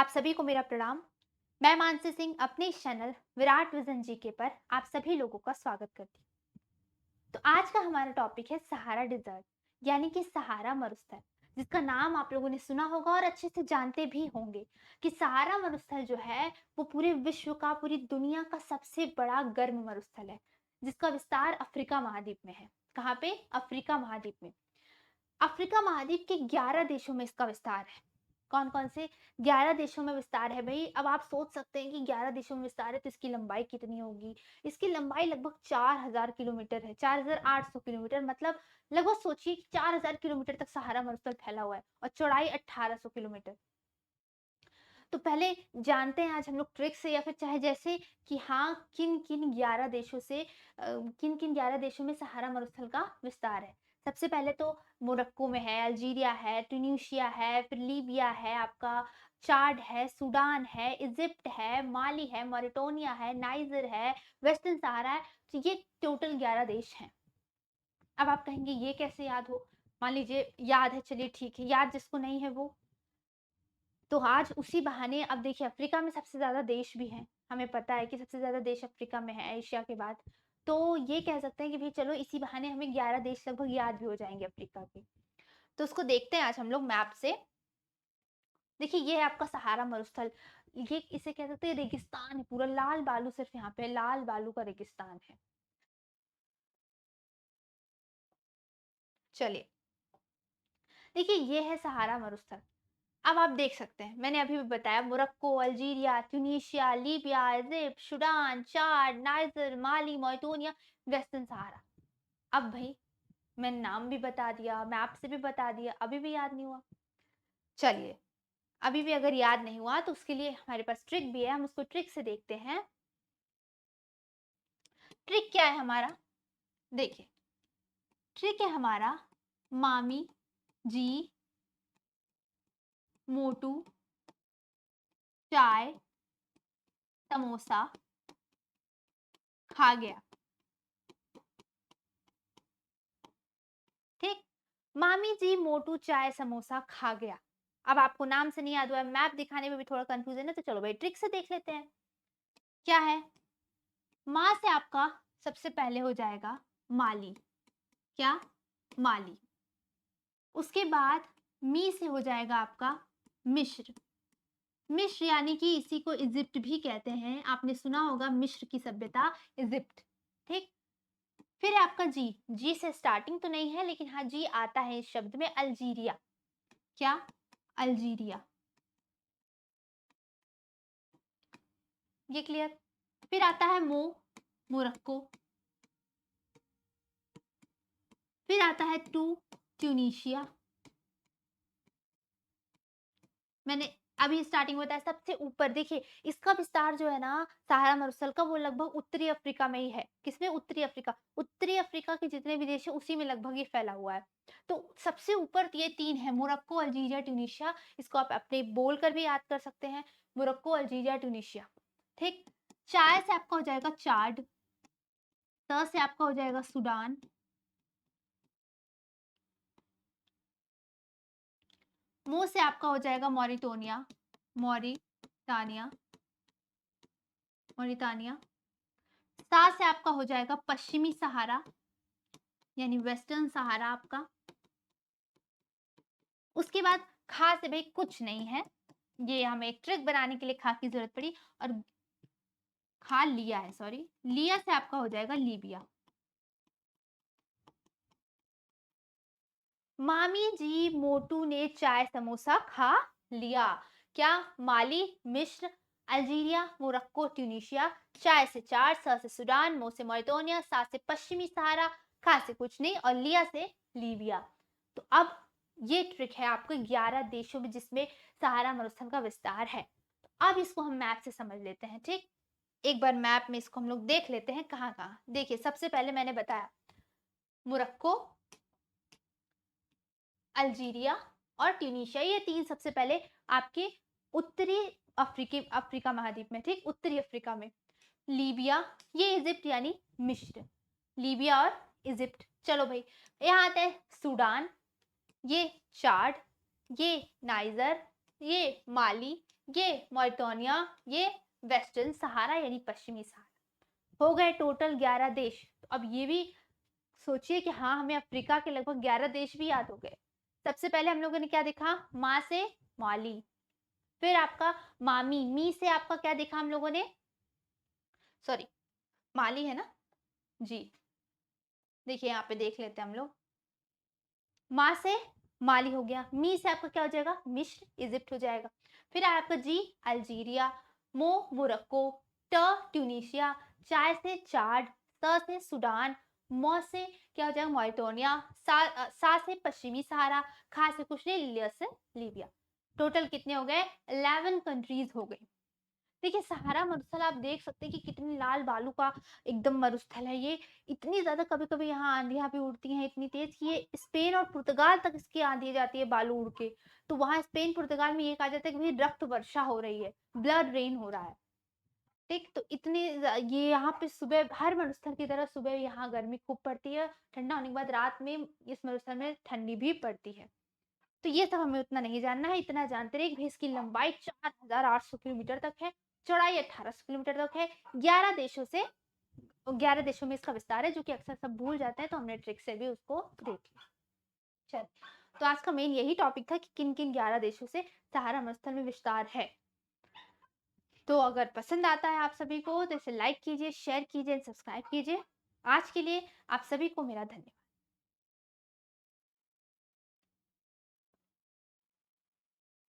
आप सभी को मेरा प्रणाम। मैं मानसी सिंह अपने इस चैनल विराट विजन जीके पर आप सभी लोगों का स्वागत करती हूँ। तो आज का हमारा टॉपिक है सहारा डिजर्ट, यानी कि सहारा मरुस्थल, जिसका नाम आप लोगों ने सुना होगा और अच्छे से जानते भी होंगे कि सहारा मरुस्थल जो है वो पूरे विश्व का, पूरी दुनिया का सबसे बड़ा गर्म मरुस्थल है, जिसका विस्तार अफ्रीका महाद्वीप में है। कहाँ पे? अफ्रीका महाद्वीप में। अफ्रीका महाद्वीप के 11 देशों में इसका विस्तार है। कौन कौन से? 11 देशों में विस्तार है भाई। अब आप सोच सकते हैं कि 11 देशों में विस्तार है तो इसकी लंबाई कितनी होगी। इसकी लंबाई लगभग 4000 किलोमीटर है, 4800 किलोमीटर। मतलब लगभग सोचिए कि 4000 किलोमीटर तक सहारा मरुस्थल फैला हुआ है और चौड़ाई 1800 किलोमीटर। तो पहले जानते हैं आज हम लोग ट्रिक से, या फिर चाहे जैसे कि हाँ, किन किन 11 देशों से किन किन 11 देशों में सहारा मरुस्थल का विस्तार है। सबसे पहले तो मोरक्को में है, अल्जीरिया है, ट्यूनीशिया है, फिर लीबिया है, आपका चाड है, सूडान है, इजिप्ट है, माली है, मॉरिटानिया है, नाइजर है, वेस्टर्न सहारा है। तो ये टोटल 11 देश हैं। अब आप कहेंगे ये कैसे याद हो? मान लीजिए याद है, चलिए ठीक है, याद जिसको नहीं है वो तो आज उसी बहाने। अब देखिए अफ्रीका में सबसे ज्यादा देश भी हैं, हमें पता है कि सबसे ज्यादा देश अफ्रीका में है एशिया के बाद। तो ये कह सकते हैं कि भाई चलो इसी बहाने हमें 11 देश लगभग याद भी हो जाएंगे अफ्रीका के। तो उसको देखते हैं आज हम लोग मैप से। देखिए ये है आपका सहारा मरुस्थल। ये इसे कह सकते हैं रेगिस्तान है, पूरा लाल बालू, सिर्फ यहाँ पे लाल बालू का रेगिस्तान है। चलिए देखिए ये है सहारा मरुस्थल। अब आप देख सकते हैं, मैंने अभी भी बताया, Morocco, Algeria, Tunisia, Libya, Egypt, Sudan, Chad, Niger, Mali, Mauritania, Western Sahara. अब भाई मैंने नाम भी बता दिया, मैप से भी बता दिया, अभी भी याद नहीं हुआ। चलिए, अभी भी अगर याद नहीं हुआ तो उसके लिए हमारे पास ट्रिक भी है, हम उसको ट्रिक से देखते हैं। ट्रिक क्या है हमारा? देखिए ट्रिक है हमारा मामी जी मोटू चाय समोसा खा गया। ठीक, मामी जी मोटू चाय समोसा खा गया। अब आपको नाम से नहीं याद हुआ, मैप दिखाने में भी थोड़ा कंफ्यूजन है, तो चलो भाई ट्रिक से देख लेते हैं क्या है। माँ से आपका सबसे पहले हो जाएगा माली। क्या? माली। उसके बाद मी से हो जाएगा आपका मिस्र। मिस्र यानी कि इसी को इजिप्ट भी कहते हैं, आपने सुना होगा मिस्र की सभ्यता, इजिप्ट। ठीक, फिर है आपका जी। जी से स्टार्टिंग तो नहीं है, लेकिन हाँ जी आता है इस शब्द में, अल्जीरिया। क्या? अल्जीरिया। ये क्लियर? फिर आता है मो, मोरक्को। फिर आता है टू, ट्यूनीशिया। मैंने अभी स्टार्टिंग में बताया सबसे ऊपर देखिए, इसका विस्तार जो है ना सहारा मरुस्थल का, वो लगभग उत्तरी अफ्रीका में ही है। किसमें? उत्तरी अफ्रीका। उत्तरी अफ्रीका के जितने भी देश है उसी में लगभग ये फैला हुआ है। तो सबसे ऊपर ये तीन है, मोरक्को, अल्जीरिया, ट्यूनीशिया। इसको आप अपने बोल कर भी याद कर सकते हैं, मोरक्को, अल्जीरिया, ट्यूनीशिया। ठीक, चाय से आपका हो जाएगा चाड। त से आपका हो जाएगा सूडान। मो से आपका हो जाएगा मॉरिटोनिया, मॉरिटानिया, मॉरिटानिया। सा से आपका हो जाएगा पश्चिमी सहारा, यानी वेस्टर्न सहारा आपका। उसके बाद खा से भाई कुछ नहीं है, ये हमें एक ट्रिक बनाने के लिए खा की जरूरत पड़ी, और खा लिया है, सॉरी, लिया से आपका हो जाएगा लीबिया। मामी जी मोटू ने चाय समोसा खा लिया। क्या? माली, मिस्र, अल्जीरिया, मोरक्को, ट्यूनीशिया। चाय से चार, स से सूडान, मो से मॉरिटानिया, सा से पश्चिमी सहारा, खा से कुछ नहीं, और लिया से लीबिया। तो अब ये ट्रिक है आपको 11 देशों में जिसमें सहारा मरुस्थल का विस्तार है। तो अब इसको हम मैप से समझ लेते हैं। ठीक, एक बार मैप में इसको हम लोग देख लेते हैं कहाँ कहाँ। देखिए सबसे पहले मैंने बताया मोरक्को, अल्जीरिया और ट्यूनीशिया, ये तीन सबसे पहले आपके उत्तरी अफ्रीका महाद्वीप में। ठीक, उत्तरी अफ्रीका में। लीबिया, ये इजिप्ट यानी मिस्र। लीबिया और इजिप्ट। चलो भाई, यहाँ आता है सूडान, ये चाड, ये नाइजर, ये माली, ये मॉरिटानिया, ये वेस्टर्न सहारा यानी पश्चिमी सहारा। हो गए टोटल 11 देश। तो अब ये भी सोचिए कि हाँ, हमें अफ्रीका के लगभग 11 देश भी याद हो गए। सबसे पहले हम लोगों ने क्या देखा? माँ से माली, फिर आपका मामी, मी से आपका क्या देखा हम लोगों ने? सॉरी, माली है ना? जी, देखिए यहाँ पे देख लेते हैं हम लोग। माँ से माली हो गया, मी से आपका क्या हो जाएगा? मिस्र, इजिप्ट हो जाएगा। फिर आया आपका जी, अल्जीरिया, मो, मोरक्को, ट, ट्यूनीशिया, चाय से चाड, स से सूडान, मौ से क्या हो जाएगा? मॉरिटानिया, सा से पश्चिमी सहारा, खा से कुछ नहीं, लिया से लीबिया। टोटल कितने हो गए? 11 कंट्रीज हो गए। देखिए सहारा मरुस्थल आप देख सकते हैं कि कितनी लाल बालू का एकदम मरुस्थल है ये। इतनी ज्यादा कभी कभी यहाँ आंधियां भी उड़ती हैं इतनी तेज कि ये स्पेन और पुर्तगाल तक इसकी आंधी जाती है बालू उड़ के। तो वहां स्पेन पुर्तगाल में ये कहा जाता है कि भाई रक्त वर्षा हो रही है, ब्लड रेन हो रहा है। ठीक, तो ये यहाँ पे सुबह हर मरुस्थल की तरह सुबह यहाँ गर्मी खूब पड़ती है, ठंडा होने के बाद रात में इस मरुस्थल में ठंडी भी पड़ती है। तो ये सब हमें उतना नहीं जानना है, इतना जानते रहे कि इसकी लंबाई 4800 किलोमीटर तक है, चौड़ाई 1800 किलोमीटर तक है। 11 देशों से 11 देशों में इसका विस्तार है, जो कि अक्सर सब भूल जाते हैं, तो हमने ट्रिक से भी उसको देख लिया। चल, तो आज का मेन यही टॉपिक था कि किन किन 11 देशों से सहारा मरुस्थल में विस्तार है। तो अगर पसंद आता है आप सभी को तो इसे लाइक कीजिए, शेयर कीजिए, सब्सक्राइब कीजिए। आज के लिए आप सभी को मेरा धन्यवाद।